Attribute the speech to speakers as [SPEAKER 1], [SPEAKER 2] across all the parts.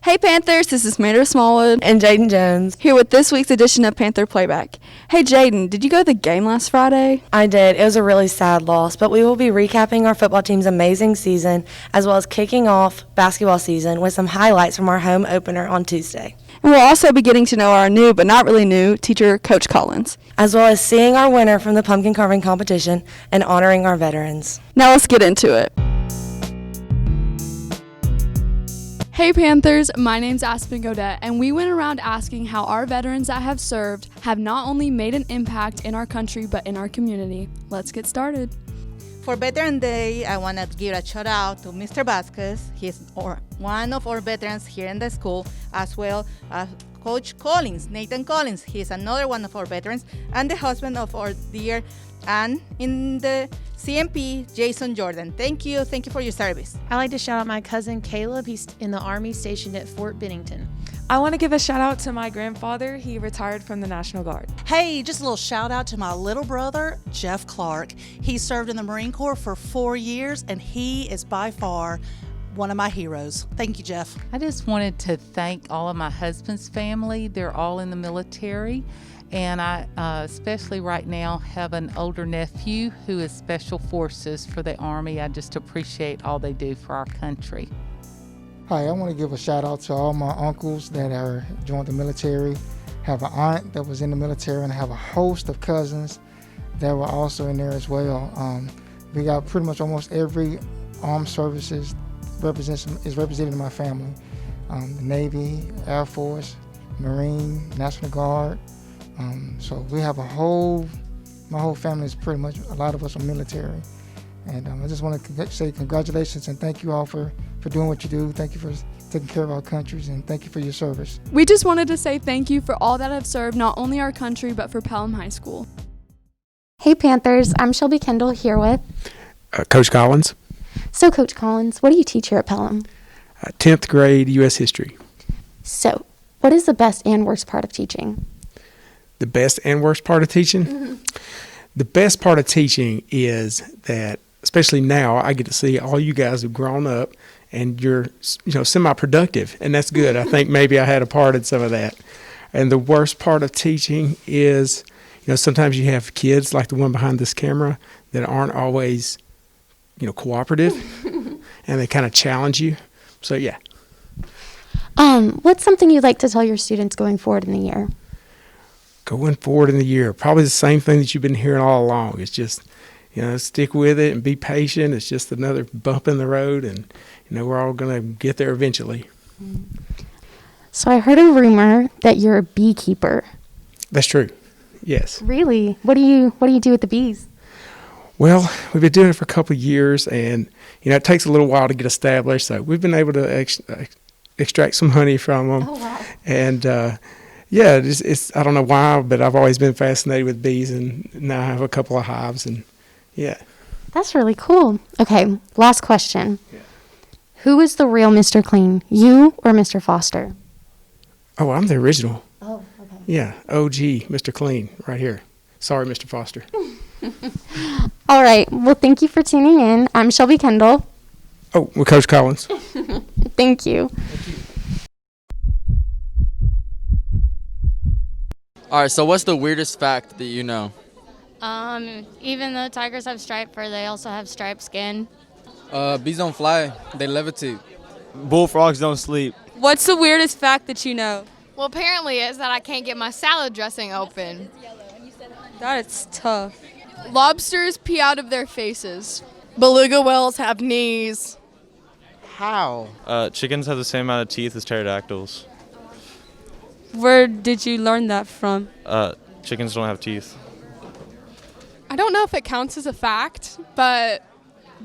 [SPEAKER 1] Hey Panthers, this is Mandra Smallwood
[SPEAKER 2] and Jaden Jones
[SPEAKER 1] here with this week's edition of Panther Playback. Hey Jaden, did you go to the game last Friday?
[SPEAKER 2] I did. It was a really sad loss, but we will be recapping our football team's amazing season as well as kicking off basketball season with some highlights from our home opener on Tuesday.
[SPEAKER 1] And we'll also be getting to know our new, but not really new, teacher, Coach Collins.
[SPEAKER 2] As well as seeing our winner from the pumpkin carving competition and honoring our veterans.
[SPEAKER 1] Now let's get into it. Hey Panthers, my name's Aspen Godette, and we went around asking how our veterans that have served have not only made an impact in our country, but in our community. Let's get started.
[SPEAKER 3] For Veteran Day, I want to give a shout out to Mr. Vasquez. He's one of our veterans here in the school, as well as Coach Collins, Nathan Collins. He's another one of our veterans, and the husband of our dear Anne in the CMP, Jason Jordan. Thank you for your service.
[SPEAKER 4] I like to shout out my cousin Caleb. He's in the Army stationed at Fort Bennington.
[SPEAKER 5] I want to give a shout out to my grandfather. He retired from the National Guard.
[SPEAKER 6] Hey, just a little shout out to my little brother, Jeff Clark. He served in the Marine Corps for 4 years, and he is by far one of my heroes. Thank you, Jeff.
[SPEAKER 7] I just wanted to thank all of my husband's family. They're all in the military. And I, especially right now, have an older nephew who is Special Forces for the Army. I just appreciate all they do for our country.
[SPEAKER 8] Hi, I want to give a shout out to all my uncles that are joined the military. Have an aunt that was in the military, and I have a host of cousins that were also in there as well. We got pretty much almost every armed services is represented in my family. The Navy, Air Force, Marine, National Guard. So we have my whole family is pretty much, a lot of us are military. And I just want to say congratulations and thank you all for doing what you do. Thank you for taking care of our countries, and thank you for your service.
[SPEAKER 1] We just wanted to say thank you for all that have served not only our country, but for Pelham High School.
[SPEAKER 9] Hey Panthers, I'm Shelby Kendall here with
[SPEAKER 10] Coach Collins.
[SPEAKER 9] So Coach Collins, what do you teach here at Pelham?
[SPEAKER 10] 10th grade U.S. History.
[SPEAKER 9] So, what is the best and worst part of teaching?
[SPEAKER 10] The best and worst part of teaching? Mm-hmm. The best part of teaching is that, especially now, I get to see all you guys who've grown up and you're, semi-productive, and that's good. I think maybe I had a part in some of that. And the worst part of teaching is, sometimes you have kids like the one behind this camera that aren't always, cooperative, and they kind of challenge you. So, yeah.
[SPEAKER 9] What's something you'd like to tell your students going forward in the year?
[SPEAKER 10] Going forward in the year, probably the same thing that you've been hearing all along. It's just, stick with it and be patient. It's just another bump in the road, and, we're all going to get there eventually.
[SPEAKER 9] So I heard a rumor that you're a beekeeper.
[SPEAKER 10] That's true. Yes.
[SPEAKER 9] Really? What do you do with the bees?
[SPEAKER 10] Well, we've been doing it for a couple of years, and, it takes a little while to get established. So we've been able to extract some honey from them.
[SPEAKER 9] Oh, wow.
[SPEAKER 10] And, yeah, it's I don't know why, but I've always been fascinated with bees, and now I have a couple of hives, and yeah.
[SPEAKER 9] That's really cool. Okay, last question. Yeah. Who is the real Mr. Clean, you or Mr. Foster?
[SPEAKER 10] Oh, I'm the original.
[SPEAKER 9] Oh, okay.
[SPEAKER 10] Yeah, OG, Mr. Clean, right here. Sorry, Mr. Foster.
[SPEAKER 9] All right, well, thank you for tuning in. I'm Shelby Kendall.
[SPEAKER 10] Oh, we're Coach Collins.
[SPEAKER 9] Thank you.
[SPEAKER 10] Thank you.
[SPEAKER 11] All right, so what's the weirdest fact that you know?
[SPEAKER 12] Even though tigers have striped fur, they also have striped skin.
[SPEAKER 11] Bees don't fly, they levitate.
[SPEAKER 13] Bullfrogs don't sleep.
[SPEAKER 1] What's the weirdest fact that you know?
[SPEAKER 14] Well, apparently it's that I can't get my salad dressing open.
[SPEAKER 1] That's tough.
[SPEAKER 14] Lobsters pee out of their faces. Beluga whales have knees.
[SPEAKER 13] How? Chickens have the same amount of teeth as pterodactyls.
[SPEAKER 1] Where did you learn that from?
[SPEAKER 13] Chickens don't have teeth.
[SPEAKER 14] I don't know if it counts as a fact, but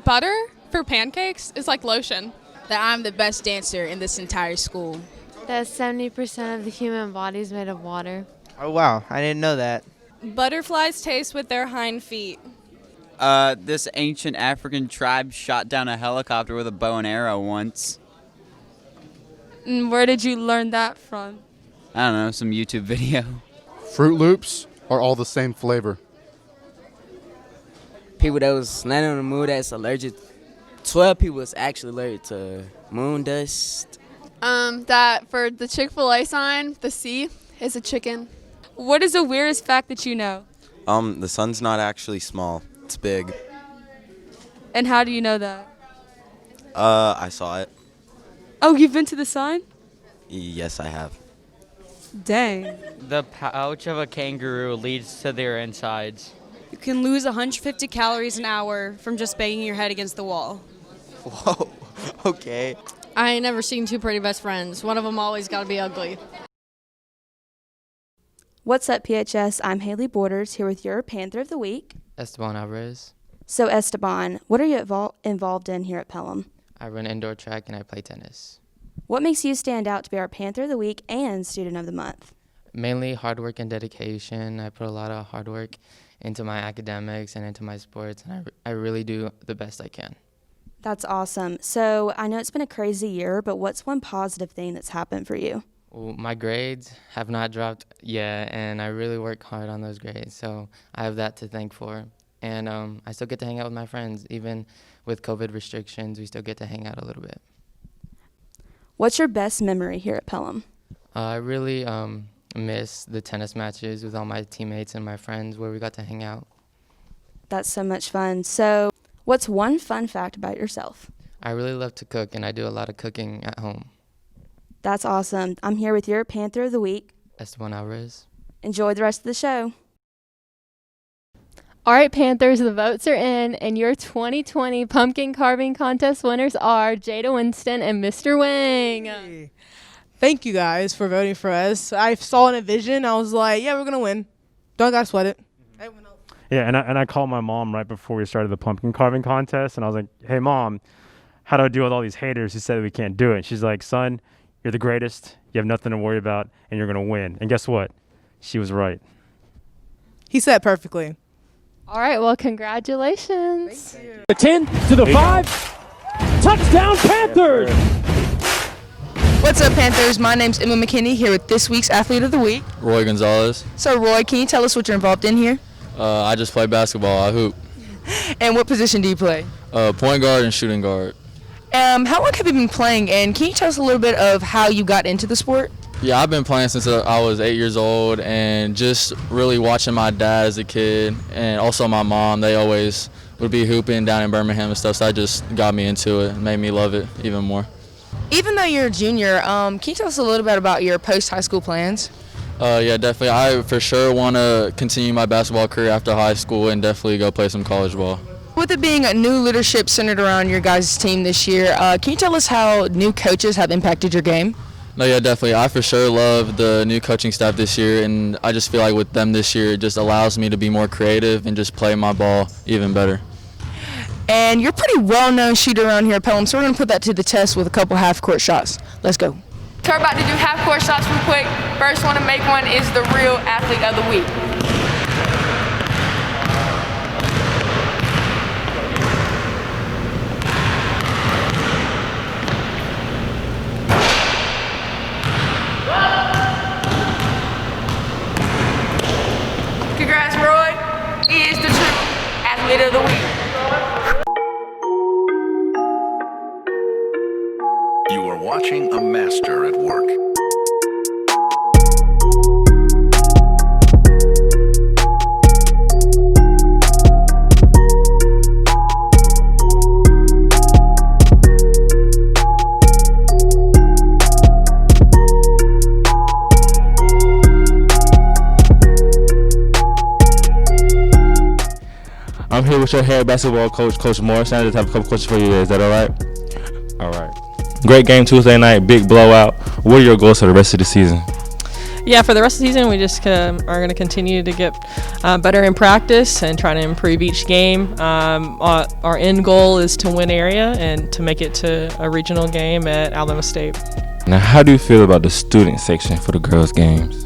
[SPEAKER 14] butter for pancakes is like lotion.
[SPEAKER 15] That I'm the best dancer in this entire school.
[SPEAKER 16] That 70% of the human body is made of water.
[SPEAKER 17] Oh, wow. I didn't know that.
[SPEAKER 14] Butterflies taste with their hind feet.
[SPEAKER 18] This ancient African tribe shot down a helicopter with a bow and arrow once.
[SPEAKER 1] And where did you learn that from?
[SPEAKER 18] I don't know, some YouTube video.
[SPEAKER 19] Fruit Loops are all the same flavor.
[SPEAKER 20] People that was landing on the moon that's allergic. 12 people was actually allergic to moon dust.
[SPEAKER 1] That for the Chick-fil-A sign, the C is a chicken.
[SPEAKER 14] What is the weirdest fact that you know?
[SPEAKER 20] The sun's not actually small. It's big.
[SPEAKER 14] And how do you know that?
[SPEAKER 20] I saw it.
[SPEAKER 14] Oh, you've been to the sun?
[SPEAKER 20] Yes, I have.
[SPEAKER 14] Dang.
[SPEAKER 21] The pouch of a kangaroo leads to their insides.
[SPEAKER 22] You can lose 150 calories an hour from just banging your head against the wall.
[SPEAKER 20] Whoa. Okay.
[SPEAKER 22] I ain't never seen two pretty best friends. One of them always got to be ugly.
[SPEAKER 23] What's up, PHS? I'm Haley Borders here with your Panther of the Week,
[SPEAKER 24] Esteban Alvarez.
[SPEAKER 23] So, Esteban, what are you involved in here at Pelham?
[SPEAKER 24] I run indoor track and I play tennis.
[SPEAKER 23] What makes you stand out to be our Panther of the Week and Student of the Month?
[SPEAKER 24] Mainly hard work and dedication. I put a lot of hard work into my academics and into my sports, and I really do the best I can.
[SPEAKER 23] That's awesome. So, I know it's been a crazy year, but what's one positive thing that's happened for you?
[SPEAKER 24] Well, my grades have not dropped yet, and I really work hard on those grades, so I have that to thank for. And I still get to hang out with my friends. Even with COVID restrictions, we still get to hang out a little bit.
[SPEAKER 23] What's your best memory here at Pelham?
[SPEAKER 24] I really miss the tennis matches with all my teammates and my friends where we got to hang out.
[SPEAKER 23] That's so much fun. So, what's one fun fact about yourself?
[SPEAKER 24] I really love to cook, and I do a lot of cooking at home.
[SPEAKER 23] That's awesome. I'm here with your Panther of the Week,
[SPEAKER 24] Esteban Alvarez.
[SPEAKER 23] Enjoy the rest of the show.
[SPEAKER 25] All right, Panthers, the votes are in, and your 2020 pumpkin carving contest winners are Jada Winston and Mr. Wang.
[SPEAKER 26] Hey. Thank you guys for voting for us. I saw in a vision. I was like, yeah, we're going to win. Don't gotta sweat it.
[SPEAKER 27] Yeah, and I called my mom right before we started the pumpkin carving contest, and I was like, hey, Mom, how do I deal with all these haters who said we can't do it? She's like, son, you're the greatest. You have nothing to worry about, and you're going to win. And guess what? She was right.
[SPEAKER 26] He said it perfectly.
[SPEAKER 25] All right, well, congratulations.
[SPEAKER 28] The 10 to the 5. Touchdown, Panthers!
[SPEAKER 29] What's up, Panthers? My name's Emma McKinney here with this week's Athlete of the Week.
[SPEAKER 11] Roy Gonzalez.
[SPEAKER 29] So, Roy, can you tell us what you're involved in here?
[SPEAKER 11] I just play basketball. I hoop.
[SPEAKER 29] And what position do you play?
[SPEAKER 11] Point guard and shooting guard.
[SPEAKER 29] How long have you been playing, and can you tell us a little bit of how you got into the sport?
[SPEAKER 11] Yeah, I've been playing since I was 8 years old, and just really watching my dad as a kid, and also my mom. They always would be hooping down in Birmingham and stuff, so that just got me into it and made me love it even more.
[SPEAKER 29] Even though you're a junior, can you tell us a little bit about your post-high school plans?
[SPEAKER 11] Yeah, definitely. I for sure want to continue my basketball career after high school and definitely go play some college ball.
[SPEAKER 29] With it being a new leadership centered around your guys' team this year, can you tell us how new coaches have impacted your game?
[SPEAKER 11] No, yeah, definitely. I for sure love the new coaching staff this year, and I just feel like with them this year, it just allows me to be more creative and just play my ball even better.
[SPEAKER 29] And you're a pretty well-known shooter around here at Pelham, so we're going to put that to the test with a couple half-court shots. Let's go.
[SPEAKER 25] We're about to do half-court shots real quick. First one to make one is the real Athlete of the Week. Congrats, Roy. He is the true Athlete of the Week.
[SPEAKER 30] You are watching a master at work.
[SPEAKER 31] I'm here with your head basketball coach, Coach Morris. I just have a couple questions for you. Is that all right? All right. Great game Tuesday night, big blowout. What are your goals for the rest of the season?
[SPEAKER 32] Yeah, for the rest of the season, we just are going to continue to get better in practice and try to improve each game. Our end goal is to win area and to make it to a regional game at Alabama State.
[SPEAKER 31] Now, how do you feel about the student section for the girls' games?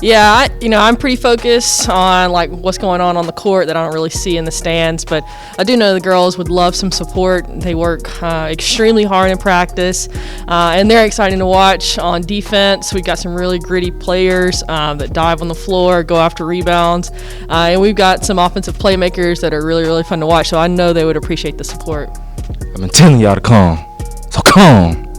[SPEAKER 32] Yeah, I'm pretty focused on like what's going on the court that I don't really see in the stands, but I do know the girls would love some support. They work extremely hard in practice, and they're exciting to watch. On defense, we've got some really gritty players that dive on the floor, go after rebounds, and we've got some offensive playmakers that are really, really fun to watch, so I know they would appreciate the support.
[SPEAKER 31] I've been telling y'all to come, so come.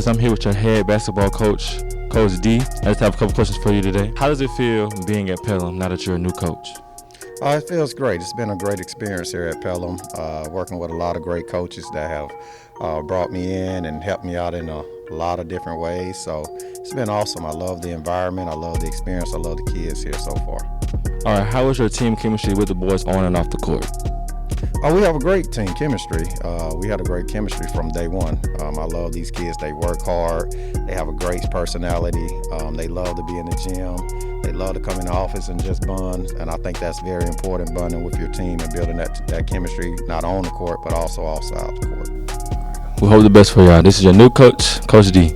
[SPEAKER 31] Panthers. I'm here with your head basketball coach, Coach D. I just have a couple questions for you today. How does it feel being at Pelham now that you're a new coach?
[SPEAKER 2] It feels great. It's been a great experience here at Pelham, working with a lot of great coaches that have brought me in and helped me out in a lot of different ways. So it's been awesome. I love the environment. I love the experience. I love the kids here so far.
[SPEAKER 31] All right, how was your team chemistry with the boys on and off the court?
[SPEAKER 2] We have a great team chemistry. We had a great chemistry from day one. I love these kids. They work hard. They have a great personality. They love to be in the gym. They love to come in the office and just bond. And I think that's very important, bonding with your team and building that chemistry, not on the court, but also outside the court.
[SPEAKER 31] We hope the best for y'all. This is your new coach, Coach D.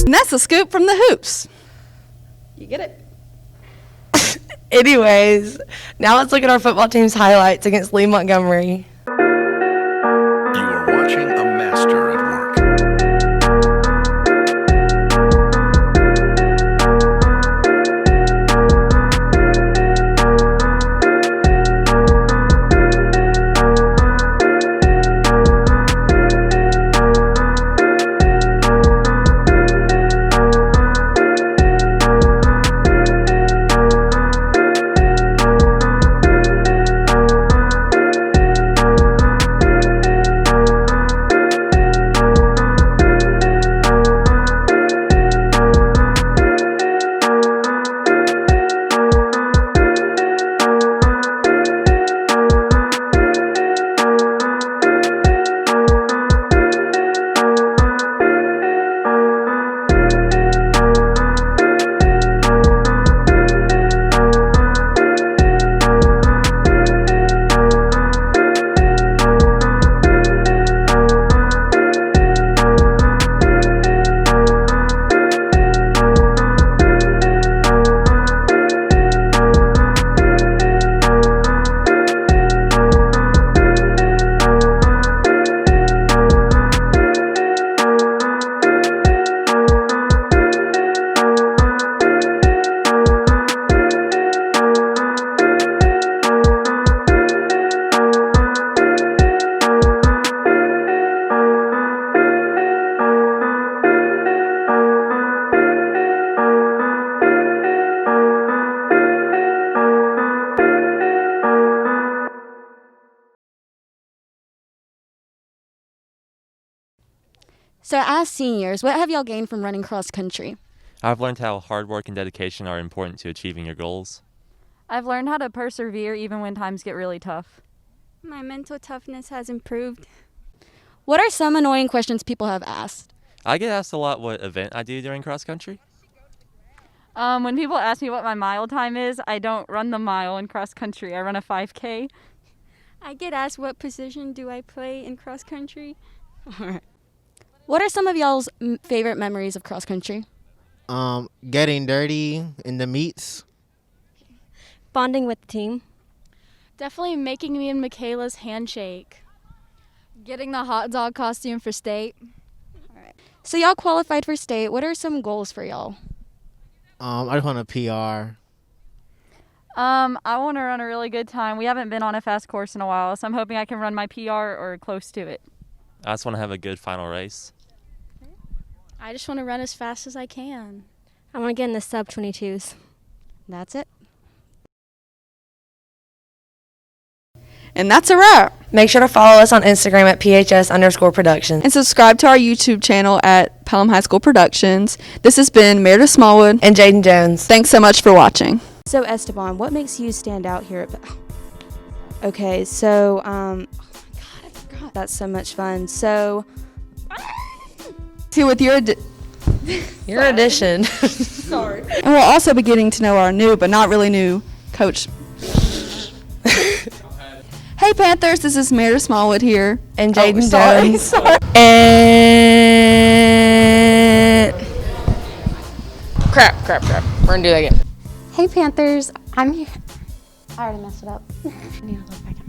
[SPEAKER 3] And that's a scoop from the hoops. You get it?
[SPEAKER 4] Anyways, now let's look at our football team's highlights against Lee Montgomery.
[SPEAKER 30] You are watching a master at work.
[SPEAKER 23] So as seniors, what have y'all gained from running cross country?
[SPEAKER 5] I've learned how hard work and dedication are important to achieving your goals.
[SPEAKER 6] I've learned how to persevere even when times get really tough.
[SPEAKER 7] My mental toughness has improved.
[SPEAKER 23] What are some annoying questions people have asked?
[SPEAKER 5] I get asked a lot what event I do during cross country.
[SPEAKER 6] When people ask me what my mile time is, I don't run the mile in cross country. I run a 5K.
[SPEAKER 7] I get asked what position do I play in cross country.
[SPEAKER 23] What are some of y'all's favorite memories of cross country?
[SPEAKER 8] Getting dirty in the meets.
[SPEAKER 7] Bonding with the team.
[SPEAKER 25] Definitely making me and Michaela's handshake. Getting the hot dog costume for state.
[SPEAKER 23] So y'all qualified for state. What are some goals for y'all?
[SPEAKER 8] I just want a PR.
[SPEAKER 6] I want to run a really good time. We haven't been on a fast course in a while, so I'm hoping I can run my PR or close to it.
[SPEAKER 5] I just want to have a good final race.
[SPEAKER 25] I just want to run as fast as I can.
[SPEAKER 7] I want to get in the sub 22s.
[SPEAKER 23] That's it.
[SPEAKER 3] And that's a wrap.
[SPEAKER 4] Make sure to follow us on Instagram at PHS_productions.
[SPEAKER 3] And subscribe to our YouTube channel at Pelham High School Productions. This has been Meredith Smallwood.
[SPEAKER 4] And Jaden Jones.
[SPEAKER 3] Thanks so much for watching.
[SPEAKER 23] So Esteban, what makes you stand out here at Okay, so, oh my God, I forgot. That's so much fun. So,
[SPEAKER 3] here with your
[SPEAKER 4] addition.
[SPEAKER 3] Sorry. And we'll also be getting to know our new, but not really new, coach. Hey Panthers, this is Meredith Smallwood here.
[SPEAKER 4] And Jaden
[SPEAKER 3] Jones. Sorry.
[SPEAKER 4] And crap. We're gonna do that again.
[SPEAKER 23] Hey Panthers, I'm here. I already messed it up. I need to look back at